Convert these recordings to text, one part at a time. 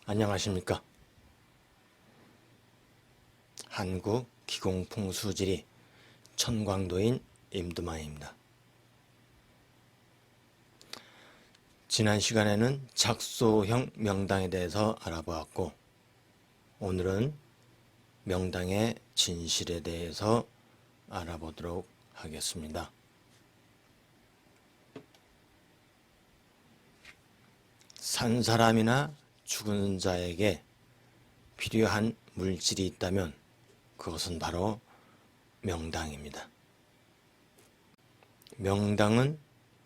안녕하십니까. 한국기공풍수지리 천광도인 임두만입니다. 지난 시간에는 작소형 명당에 대해서 알아보았고, 오늘은 명당의 진실에 대해서 알아보도록 하겠습니다. 산 사람이나 죽은 자에게 필요한 물질이 있다면 그것은 바로 명당입니다. 명당은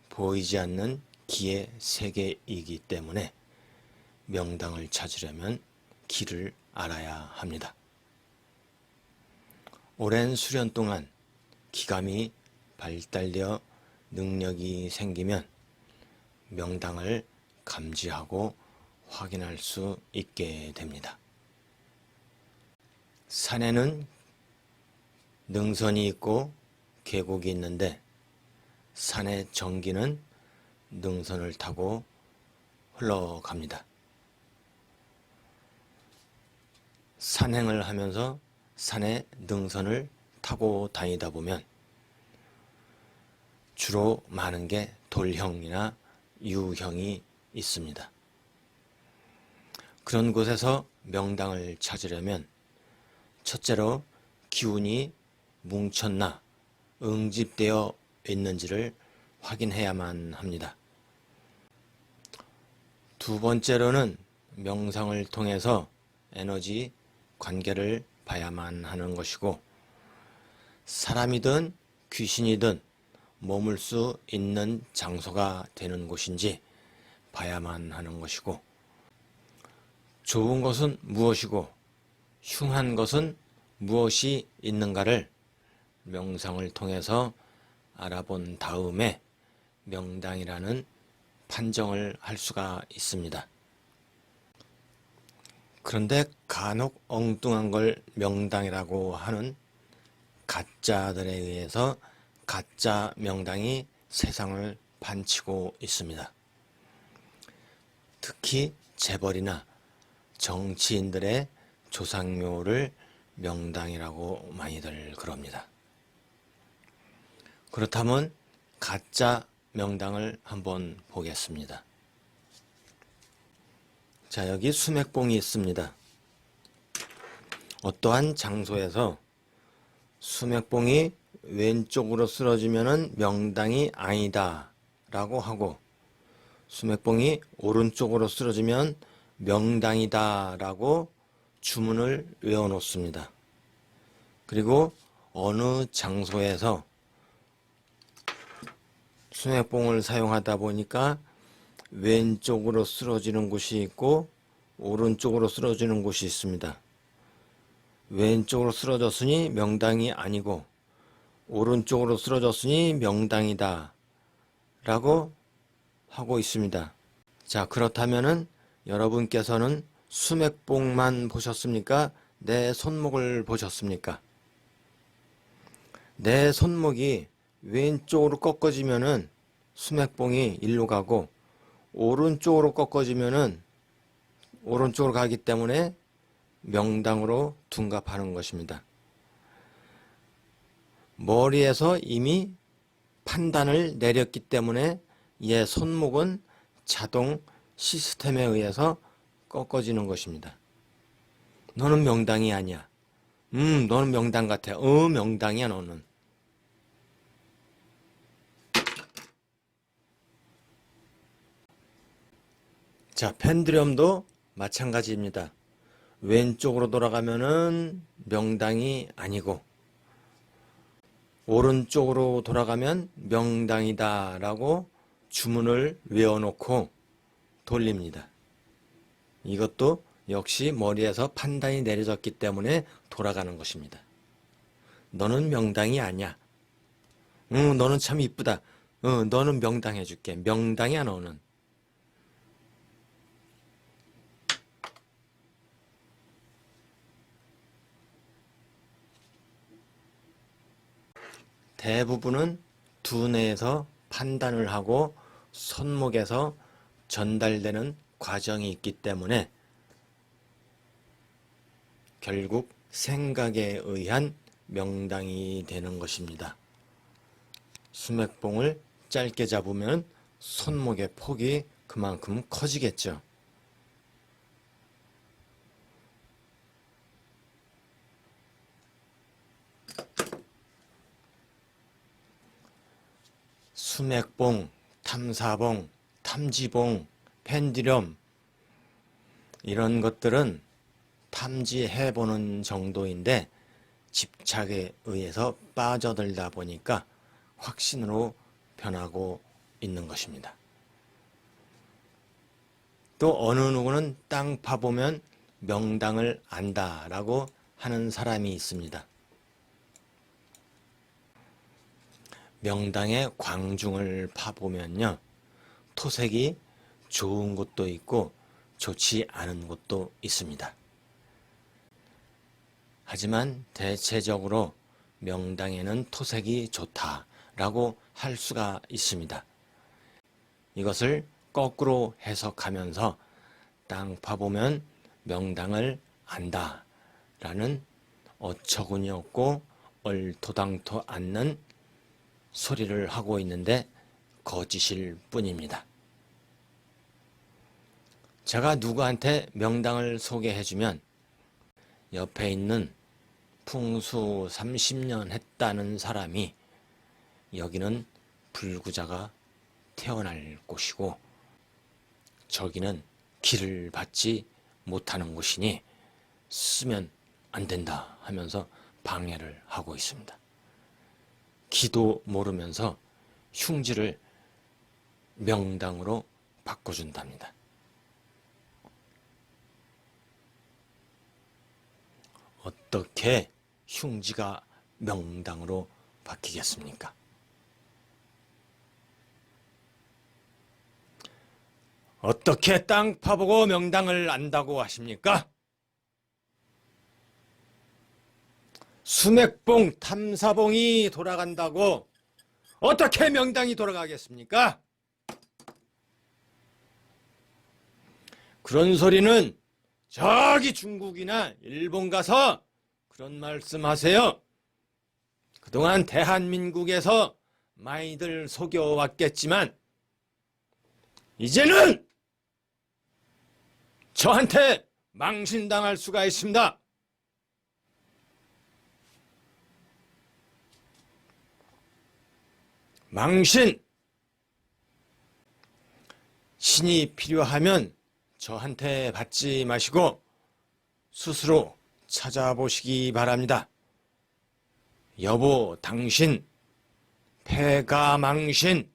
보이지 않는 기의 세계이기 때문에 명당을 찾으려면 길을 알아야 합니다. 오랜 수련 동안 기감이 발달되어 능력이 생기면 명당을 감지하고 확인할 수 있게 됩니다. 산에는 능선이 있고 계곡이 있는데 산의 전기는 능선을 타고 흘러갑니다. 산행을 하면서 산의 능선을 타고 다니다 보면 주로 많은 게 돌형이나 유형이 있습니다. 그런 곳에서 명당을 찾으려면 첫째로 기운이 뭉쳤나 응집되어 있는지를 확인해야만 합니다. 두 번째로는 명상을 통해서 에너지 관계를 봐야만 하는 것이고, 사람이든 귀신이든 머물 수 있는 장소가 되는 곳인지 봐야만 하는 것이고, 좋은 것은 무엇이고 흉한 것은 무엇이 있는가를 명상을 통해서 알아본 다음에 명당이라는 판정을 할 수가 있습니다. 그런데 간혹 엉뚱한 걸 명당이라고 하는 가짜들에 의해서 가짜 명당이 세상을 반치고 있습니다. 특히 재벌이나 정치인들의 조상묘를 명당이라고 많이들 그럽니다. 그렇다면 가짜 명당을 한번 보겠습니다. 자, 여기 수맥봉이 있습니다. 어떠한 장소에서 수맥봉이 왼쪽으로 쓰러지면 명당이 아니다 라고 하고, 수맥봉이 오른쪽으로 쓰러지면 명당이다 라고 주문을 외워 놓습니다. 그리고 어느 장소에서 수맥봉을 사용하다 보니까 왼쪽으로 쓰러지는 곳이 있고 오른쪽으로 쓰러지는 곳이 있습니다. 왼쪽으로 쓰러졌으니 명당이 아니고 오른쪽으로 쓰러졌으니 명당이다 라고 하고 있습니다. 자, 그렇다면은 여러분께서는 수맥봉만 보셨습니까? 내 손목을 보셨습니까? 내 손목이 왼쪽으로 꺾어지면은 수맥봉이 일로 가고, 오른쪽으로 꺾어지면은 오른쪽으로 가기 때문에 명당으로 둔갑하는 것입니다. 머리에서 이미 판단을 내렸기 때문에 얘 손목은 자동 시스템에 의해서 꺾어지는 것입니다. 너는 명당이 아니야. 너는 명당 같아. 명당이야 너는. 자, 펜드럼도 마찬가지입니다. 왼쪽으로 돌아가면은 명당이 아니고 오른쪽으로 돌아가면 명당이다 라고 주문을 외워놓고 돌립니다. 이것도 역시 머리에서 판단이 내려졌기 때문에 돌아가는 것입니다. 너는 명당이 아니야. 너는 참 이쁘다. 너는 명당 해줄게. 명당이야 너는. 대부분은 두뇌에서 판단을 하고 손목에서 전달되는 과정이 있기 때문에 결국 생각에 의한 명당이 되는 것입니다. 수맥봉을 짧게 잡으면 손목의 폭이 그만큼 커지겠죠. 수맥봉, 탐사봉, 탐지봉, 펜듈럼 이런 것들은 탐지해보는 정도인데 집착에 의해서 빠져들다 보니까 확신으로 변하고 있는 것입니다. 또 어느 누구는 땅 파보면 명당을 안다라고 하는 사람이 있습니다. 명당의 광중을 파보면요, 토색이 좋은 곳도 있고 좋지 않은 곳도 있습니다. 하지만 대체적으로 명당에는 토색이 좋다라고 할 수가 있습니다. 이것을 거꾸로 해석하면서 땅 파보면 명당을 안다라는 어처구니 없고 얼토당토 않는 소리를 하고 있는데 거짓일 뿐입니다. 제가 누구한테 명당을 소개해주면 옆에 있는 풍수 30년 했다는 사람이 여기는 불구자가 태어날 곳이고 저기는 길을 받지 못하는 곳이니 쓰면 안 된다 하면서 방해를 하고 있습니다. 기도 모르면서 흉지를 명당으로 바꿔준답니다. 어떻게 흉지가 명당으로 바뀌겠습니까? 어떻게 땅 파보고 명당을 안다고 하십니까? 수맥봉, 탐사봉이 돌아간다고 어떻게 명당이 돌아가겠습니까? 그런 소리는 저기 중국이나 일본 가서 그런 말씀하세요. 그동안 대한민국에서 많이들 속여왔겠지만 이제는 저한테 망신당할 수가 있습니다. 망신! 신이 필요하면 저한테 받지 마시고 스스로 찾아보시기 바랍니다. 여보, 당신 패가 망신!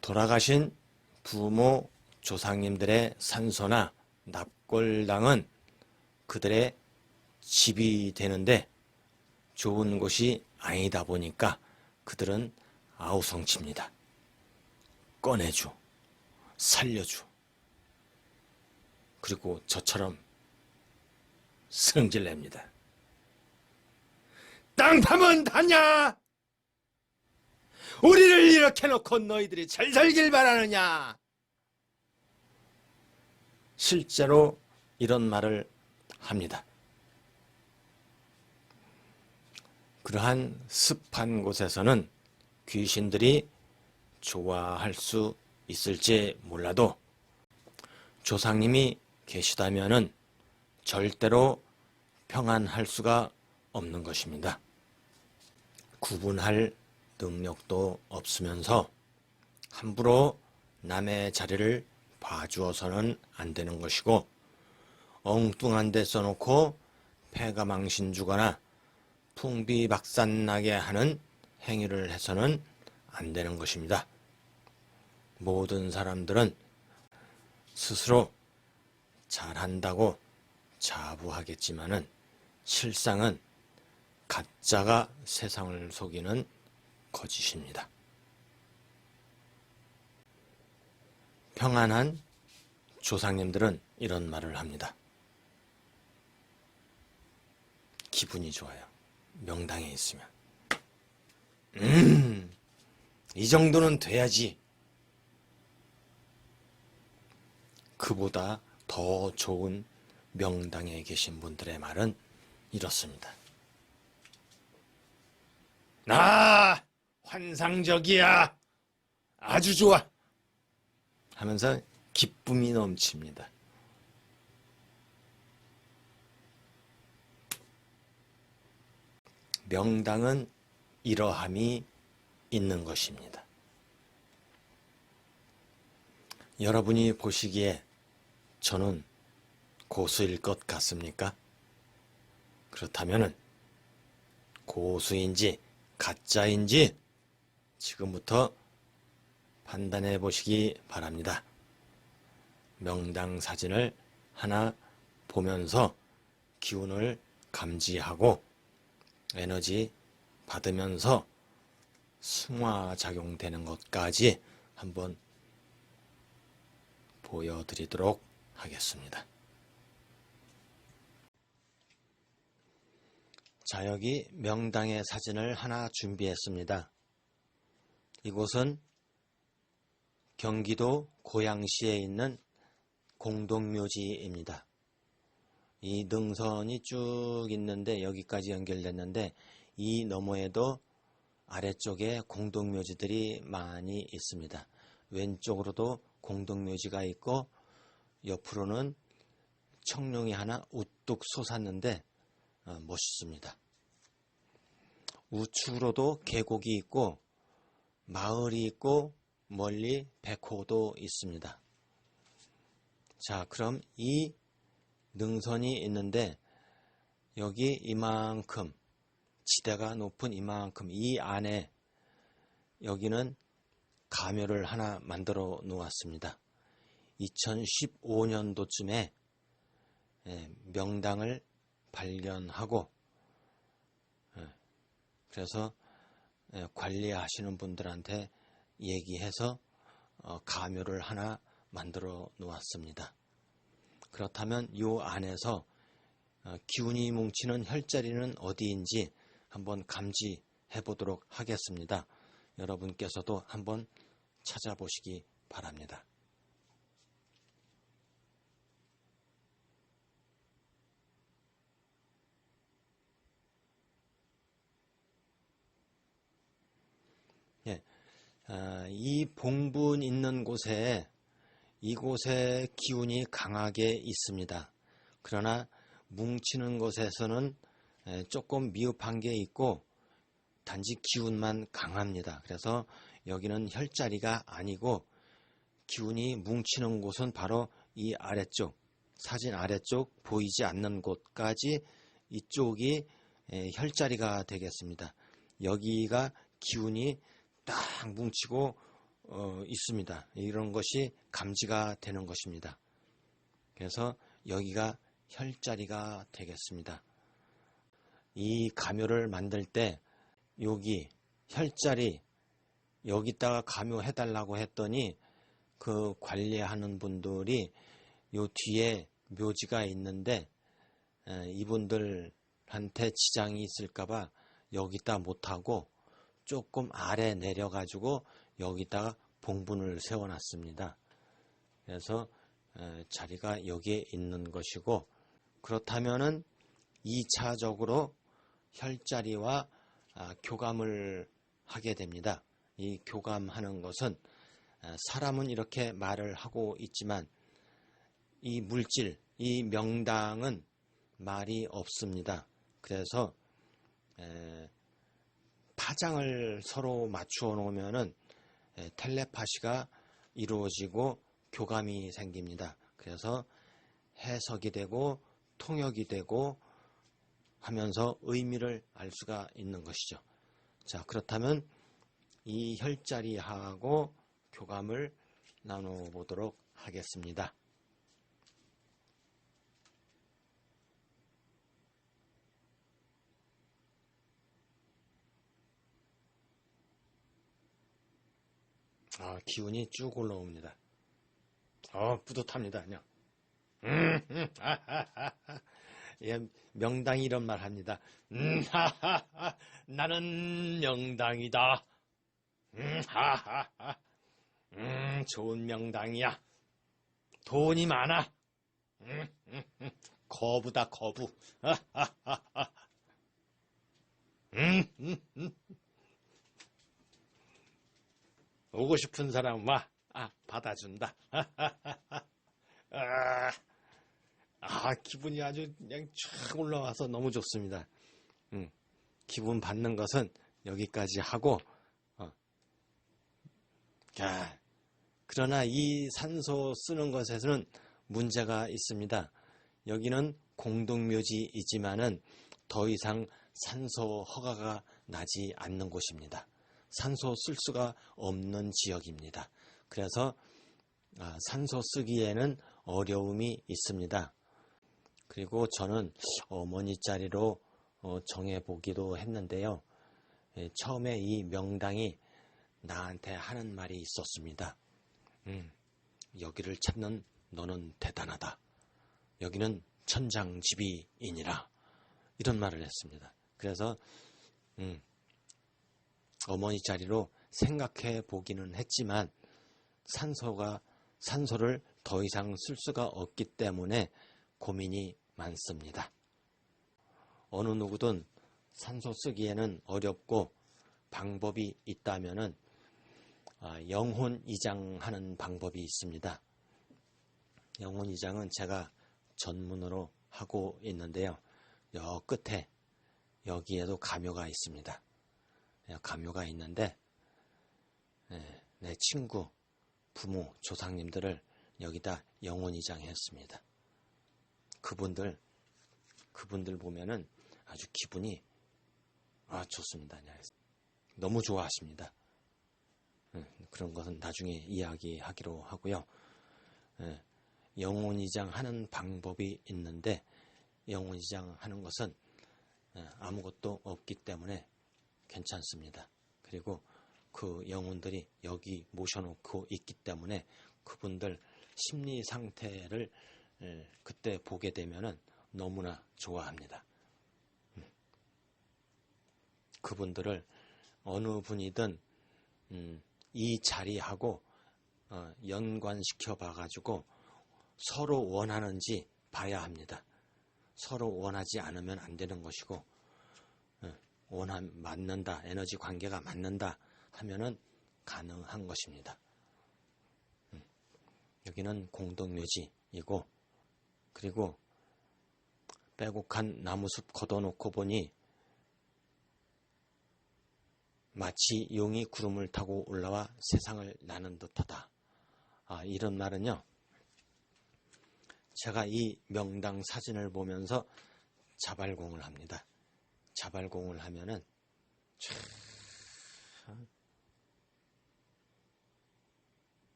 돌아가신 부모, 조상님들의 산소나 납골당은 그들의 집이 되는데 좋은 곳이 아니다 보니까 그들은 아우성칩니다. 꺼내줘, 살려줘. 그리고 저처럼 승질냅니다. 땅 파면 다냐? 우리를 이렇게 놓고 너희들이 잘 살길 바라느냐? 실제로 이런 말을 합니다. 그러한 습한 곳에서는 귀신들이 좋아할 수 있을지 몰라도 조상님이 계시다면은 절대로 평안할 수가 없는 것입니다. 구분할 능력도 없으면서 함부로 남의 자리를 봐주어서는 안 되는 것이고 엉뚱한 데 써놓고 패가 망신 주거나 풍비박산나게 하는 행위를 해서는 안 되는 것입니다. 모든 사람들은 스스로 잘한다고 자부하겠지만은 실상은 가짜가 세상을 속이는 거짓입니다. 평안한 조상님들은 이런 말을 합니다. 기분이 좋아요. 명당에 있으면. 이 정도는 돼야지 그보다 더 좋은 명당에 계신 분들의 말은 이렇습니다. 환상적이야. 아주 좋아. 하면서 기쁨이 넘칩니다. 명당은 이러함이 있는 것입니다. 여러분이 보시기에 저는 고수일 것 같습니까? 그렇다면 고수인지 가짜인지 지금부터 판단해 보시기 바랍니다. 명당 사진을 하나 보면서 기운을 감지하고 에너지 받으면서 승화작용되는 것까지 한번 보여드리도록 하겠습니다. 자, 여기 명당의 사진을 하나 준비했습니다. 이곳은 경기도 고양시에 있는 공동묘지입니다. 이 능선이 쭉 있는데 여기까지 연결됐는데 이 너머에도 아래쪽에 공동묘지들이 많이 있습니다. 왼쪽으로도 공동묘지가 있고 옆으로는 청룡이 하나 우뚝 솟았는데 멋있습니다. 우측으로도 계곡이 있고 마을이 있고 멀리 백호도 있습니다. 자, 그럼 이 능선이 있는데 여기 이만큼 지대가 높은 이만큼 이 안에 여기는 가묘를 하나 만들어 놓았습니다. 2015년도쯤에 명당을 발견하고 그래서 관리하시는 분들한테 얘기해서 가묘를 하나 만들어 놓았습니다. 그렇다면 이 안에서 기운이 뭉치는 혈자리는 어디인지 한번 감지해 보도록 하겠습니다. 여러분께서도 한번 찾아보시기 바랍니다. 이 봉분 있는 곳에 이곳에 기운이 강하게 있습니다. 그러나 뭉치는 곳에서는 조금 미흡한 게 있고 단지 기운만 강합니다. 그래서 여기는 혈자리가 아니고 기운이 뭉치는 곳은 바로 이 아래쪽, 사진 아래쪽 보이지 않는 곳까지 이쪽이 혈자리가 되겠습니다. 여기가 기운이 딱 뭉치고 있습니다. 이런 것이 감지가 되는 것입니다. 그래서 여기가 혈자리가 되겠습니다. 이 가묘를 만들 때 여기 혈자리 여기다가 가묘해달라고 했더니 그 관리하는 분들이 요 뒤에 묘지가 있는데 이분들한테 지장이 있을까봐 여기다 못하고 조금 아래 내려가지고 여기다가 봉분을 세워놨습니다. 그래서 자리가 여기에 있는 것이고 그렇다면은 2차적으로 혈자리와 교감을 하게 됩니다. 이 교감하는 것은 사람은 이렇게 말을 하고 있지만 이 물질, 이 명당은 말이 없습니다. 그래서 파장을 서로 맞추어 놓으면은 텔레파시가 이루어지고 교감이 생깁니다. 그래서 해석이 되고 통역이 되고 하면서 의미를 알 수가 있는 것이죠. 자, 그렇다면 이 혈자리하고 교감을 나눠보도록 하겠습니다. 기운이 쭉 올라옵니다. 뿌듯합니다. 그냥. 예, 명당이 이런 말 합니다. 나는 명당이다. 좋은 명당이야. 돈이 많아. 거부다, 거부. 오고 싶은 사람 와. 받아준다. 기분이 아주 그냥 쫙 올라와서 너무 좋습니다. 기분 받는 것은 여기까지 하고, 그러나 이 산소 쓰는 것에서는 문제가 있습니다. 여기는 공동묘지이지만은 더 이상 산소 허가가 나지 않는 곳입니다. 산소 쓸 수가 없는 지역입니다. 그래서 산소 쓰기에는 어려움이 있습니다. 그리고 저는 어머니 자리로 정해보기도 했는데요. 처음에 이 명당이 나한테 하는 말이 있었습니다. 여기를 찾는 너는 대단하다. 여기는 천장지비이니라. 이런 말을 했습니다. 그래서 어머니 자리로 생각해 보기는 했지만 산소를 더 이상 쓸 수가 없기 때문에 고민이 많습니다. 어느 누구든 산소 쓰기에는 어렵고 방법이 있다면은 영혼 이장하는 방법이 있습니다. 영혼 이장은 제가 전문으로 하고 있는데요. 여 끝에 여기에도 가묘가 있습니다. 가묘가 있는데 내 친구, 부모, 조상님들을 여기다 영혼 이장했습니다. 그분들 보면은 아주 기분이 좋습니다. 너무 좋아하십니다. 그런 것은 나중에 이야기하기로 하고요. 영혼 이장하는 방법이 있는데 영혼 이장하는 것은 아무것도 없기 때문에 괜찮습니다. 그리고 그 영혼들이 여기 모셔놓고 있기 때문에 그분들 심리 상태를 그때 보게 되면은 너무나 좋아합니다. 그분들을 어느 분이든 이 자리하고 연관시켜 봐가지고 서로 원하는지 봐야 합니다. 서로 원하지 않으면 안 되는 것이고 맞는다, 에너지 관계가 맞는다 하면은 가능한 것입니다. 여기는 공동묘지이고 그리고 빼곡한 나무숲 걷어놓고 보니 마치 용이 구름을 타고 올라와 세상을 나는 듯하다. 이런 말은요. 제가 이 명당 사진을 보면서 자발공을 합니다. 자발공을 하면은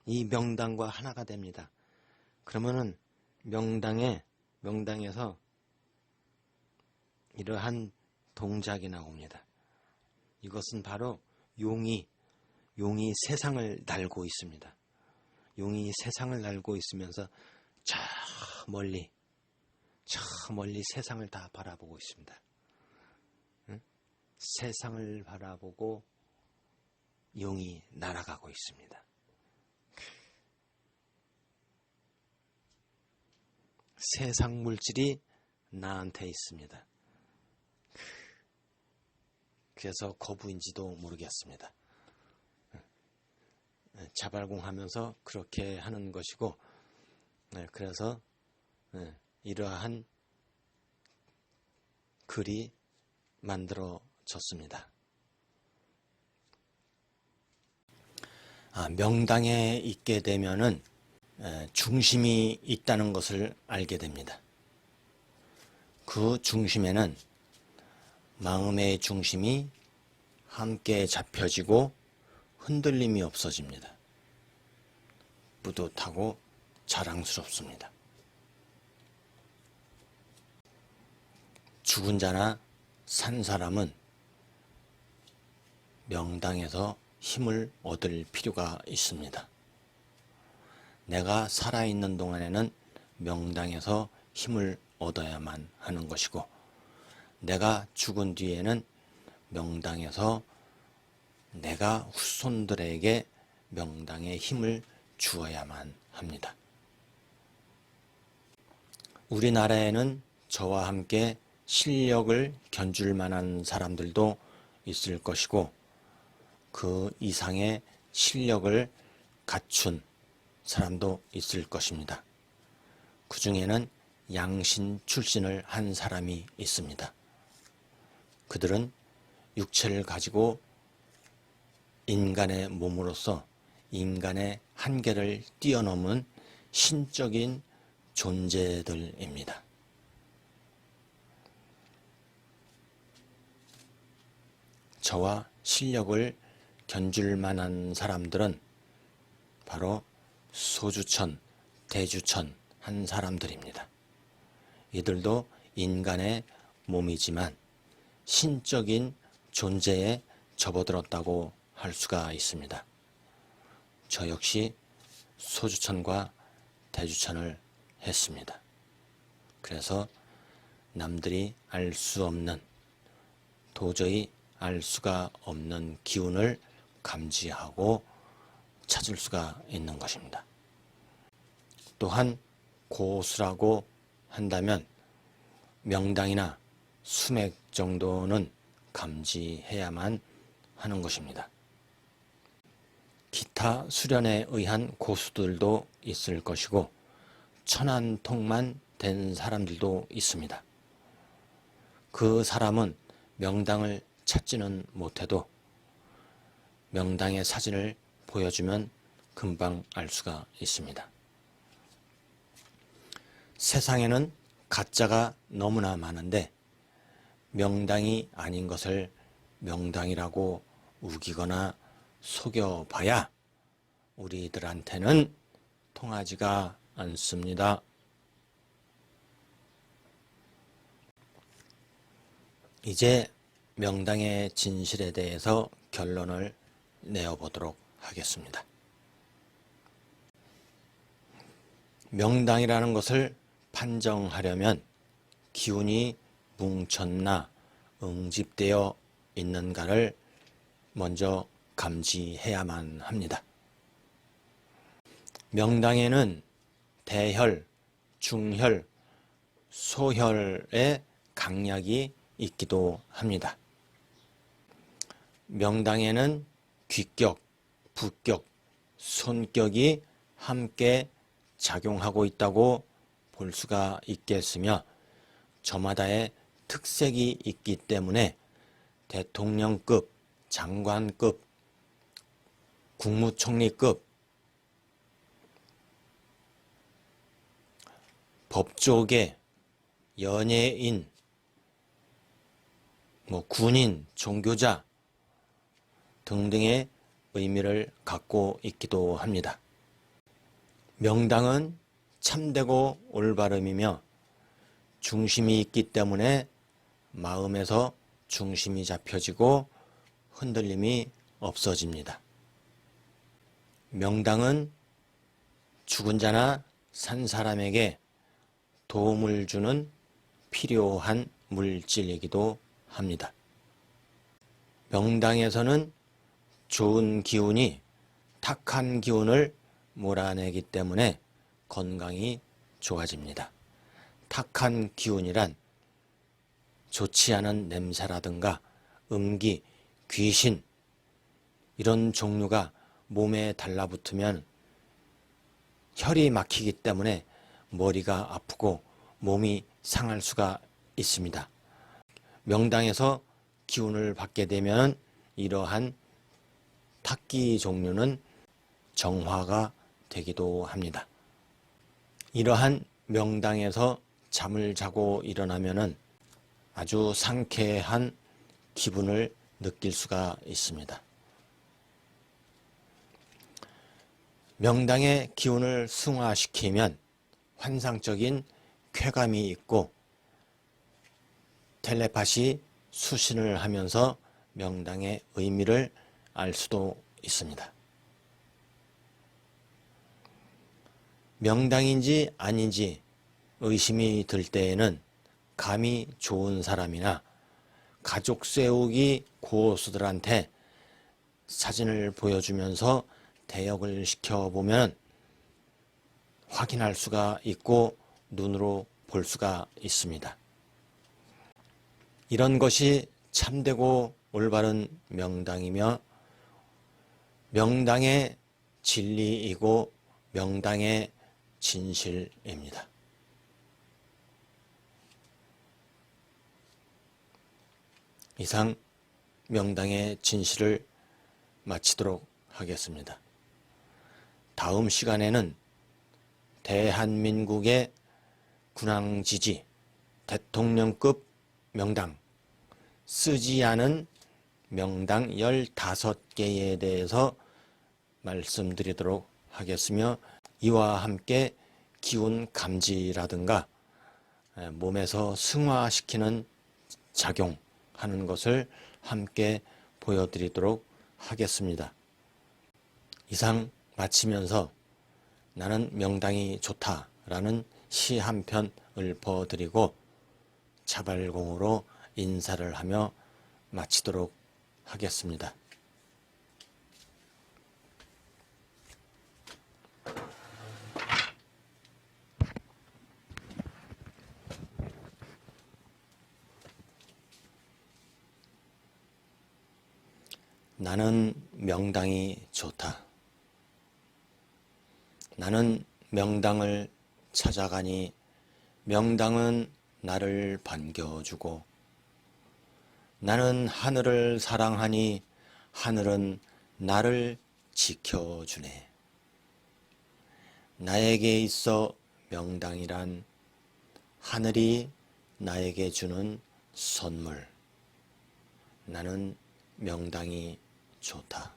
이 명당과 하나가 됩니다. 그러면은 명당에서 이러한 동작이 나옵니다. 이것은 바로 용이 세상을 날고 있습니다. 용이 세상을 날고 있으면서 저 멀리 세상을 다 바라보고 있습니다. 세상을 바라보고 용이 날아가고 있습니다. 세상 물질이 나한테 있습니다. 그래서 거부인지도 모르겠습니다. 자발공하면서 그렇게 하는 것이고 그래서 이러한 글이 만들어졌습니다. 명당에 있게 되면은 중심이 있다는 것을 알게 됩니다. 그 중심에는 마음의 중심이 함께 잡혀지고 흔들림이 없어집니다. 뿌듯하고 자랑스럽습니다. 죽은 자나 산 사람은 명당에서 힘을 얻을 필요가 있습니다. 내가 살아있는 동안에는 명당에서 힘을 얻어야만 하는 것이고 내가 죽은 뒤에는 명당에서 내가 후손들에게 명당의 힘을 주어야만 합니다. 우리나라에는 저와 함께 실력을 견줄 만한 사람들도 있을 것이고 그 이상의 실력을 갖춘 사람도 있을 것입니다. 그 중에는 양신 출신을 한 사람이 있습니다. 그들은 육체를 가지고 인간의 몸으로서 인간의 한계를 뛰어넘은 신적인 존재들입니다. 저와 실력을 견줄 만한 사람들은 바로 소주천, 대주천 한 사람들입니다. 이들도 인간의 몸이지만 신적인 존재에 접어들었다고 할 수가 있습니다. 저 역시 소주천과 대주천을 했습니다. 그래서 남들이 알 수 없는, 도저히 알 수가 없는 기운을 감지하고 찾을 수가 있는 것입니다. 또한 고수라고 한다면 명당이나 수맥 정도는 감지해야만 하는 것입니다. 기타 수련에 의한 고수들도 있을 것이고 천안통만 된 사람들도 있습니다. 그 사람은 명당을 찾지는 못해도 명당의 사진을 보여주면 금방 알 수가 있습니다. 세상에는 가짜가 너무나 많은데 명당이 아닌 것을 명당이라고 우기거나 속여봐야 우리들한테는 통하지가 않습니다. 이제 명당의 진실에 대해서 결론을 내어보도록 하겠습니다. 명당이라는 것을 판정하려면 기운이 뭉쳤나 응집되어 있는가를 먼저 감지해야만 합니다. 명당에는 대혈, 중혈, 소혈의 강약이 있기도 합니다. 명당에는 귀격, 부격, 손격이 함께 작용하고 있다고 볼 수가 있겠으며 저마다의 특색이 있기 때문에 대통령급, 장관급, 국무총리급, 법조계, 연예인, 군인, 종교자 등등의 의미를 갖고 있기도 합니다. 명당은 참되고 올바름이며 중심이 있기 때문에 마음에서 중심이 잡혀지고 흔들림이 없어집니다. 명당은 죽은 자나 산 사람에게 도움을 주는 필요한 물질이기도 합니다. 명당에서는 좋은 기운이 탁한 기운을 몰아내기 때문에 건강이 좋아집니다. 탁한 기운이란 좋지 않은 냄새라든가 음기, 귀신 이런 종류가 몸에 달라붙으면 혈이 막히기 때문에 머리가 아프고 몸이 상할 수가 있습니다. 명당에서 기운을 받게 되면 이러한 탁기 종류는 정화가 되기도 합니다. 이러한 명당에서 잠을 자고 일어나면은 아주 상쾌한 기분을 느낄 수가 있습니다. 명당의 기운을 승화시키면 환상적인 쾌감이 있고 텔레파시 수신을 하면서 명당의 의미를 알 수도 있습니다. 명당인지 아닌지 의심이 들 때에는 감이 좋은 사람이나 가족 세우기 고수들한테 사진을 보여주면서 대역을 시켜보면 확인할 수가 있고 눈으로 볼 수가 있습니다. 이런 것이 참되고 올바른 명당이며 명당의 진리이고 명당의 진실입니다. 이상 명당의 진실을 마치도록 하겠습니다. 다음 시간에는 대한민국의 군왕지지 대통령급 명당 쓰지 않은 명당 15개에 대해서 말씀드리도록 하겠으며 이와 함께 기운 감지라든가 몸에서 승화시키는 작용하는 것을 함께 보여드리도록 하겠습니다. 이상 마치면서 나는 명당이 좋다라는 시 한 편 읊어드리고 자발공으로 인사를 하며 마치도록 하겠습니다. 나는 명당이 좋다. 나는 명당을 찾아가니 명당은 나를 반겨주고 나는 하늘을 사랑하니 하늘은 나를 지켜주네. 나에게 있어 명당이란 하늘이 나에게 주는 선물. 나는 명당이 좋다.